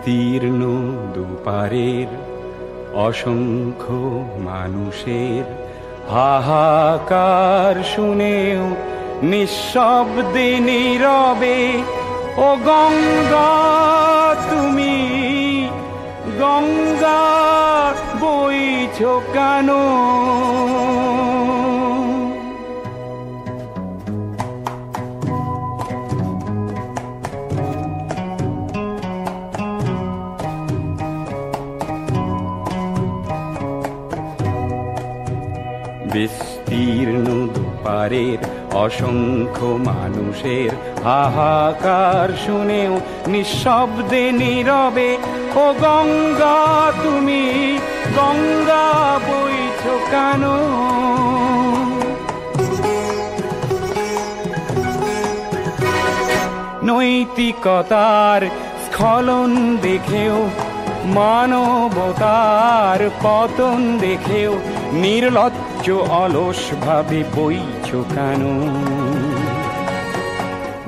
বিস্তীর্ণ দুপারের অসংখ্য মানুষের হাহাকার শুনেও নিঃশব্দে নীরবে ও গঙ্গা তুমি গঙ্গা বইছো কেন? বিস্তীর্ণ দুপারের অসংখ্য মানুষের হাহাকার শুনেও নিঃশব্দে নীরবে ও গঙ্গা তুমি গঙ্গা বইছো কেন? নৈতিকতার স্খলন দেখেও মানবতার পতন দেখেও নির্লজ্জ অলস ভাবে বইছো কেন?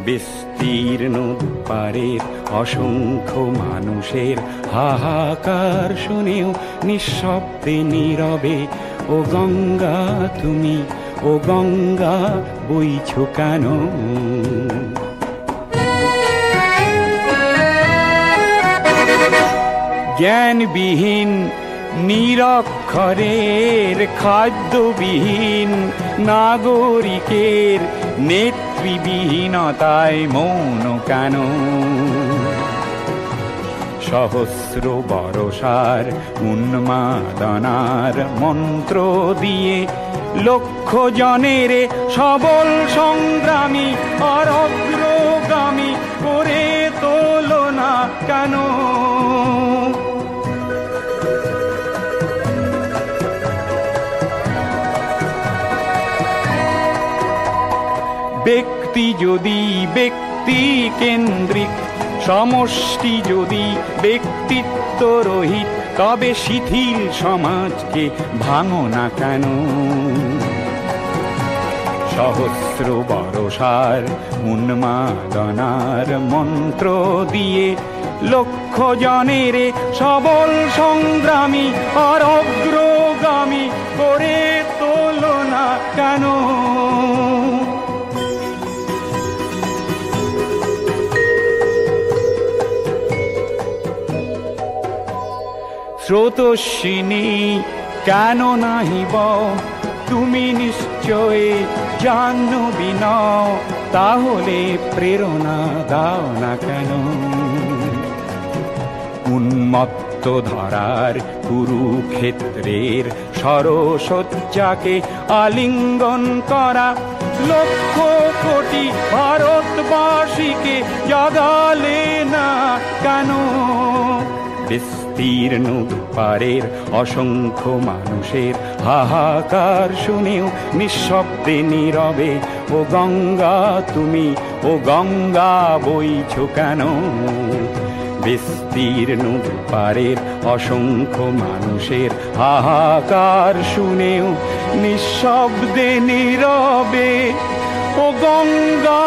বিস্তীর্ণ দুপারের অসংখ্য মানুষের হাহাকার শুনেও নিঃশব্দে নীরবে ও গঙ্গা তুমি ও গঙ্গা বইছো কেন? জ্ঞানবিহীন নিরক্ষরের খাদ্যবিহীন নাগরিকের নেতৃবিহীনতায় মৌন কেন? সহস্র বরষার উন্মাদনার মন্ত্র দিয়ে লক্ষ জনের সবল সংগ্রামী আর অগ্রগামী করে তোলো না কেন? ব্যক্তি যদি ব্যক্তি কেন্দ্রিক, সমষ্টি যদি ব্যক্তিত্ব রহিত, তবে শিথিল সমাজকে ভাঙো না কেন? সহস্র বরষার উন্মাদনার মন্ত্র দিয়ে লক্ষ জনের সবল সংগ্রামী আর অগ্রগামী করে তোলো না কেন? স্রোতস্বিনী কেন নাহিব তুমি নিশ্চয় জাহ্নবী নও, তাহলে প্রেরণা দাও না কেন? উন্মত্ত ধরার কুরুক্ষেত্রের সরসজ্জাকে আলিঙ্গন করা লক্ষ কোটি ভারতবাসীকে জাগালে না কেন? বিস্তীর্ণ দুপারের অসংখ্য মানুষের হাহাকার শুনেও নিঃশব্দে নীরবে ও গঙ্গা তুমি ও গঙ্গা বইছো কেন? বিস্তীর্ণ দুপারের অসংখ্য মানুষের হাহাকার শুনেও নিঃশব্দে নীরবে ও গঙ্গা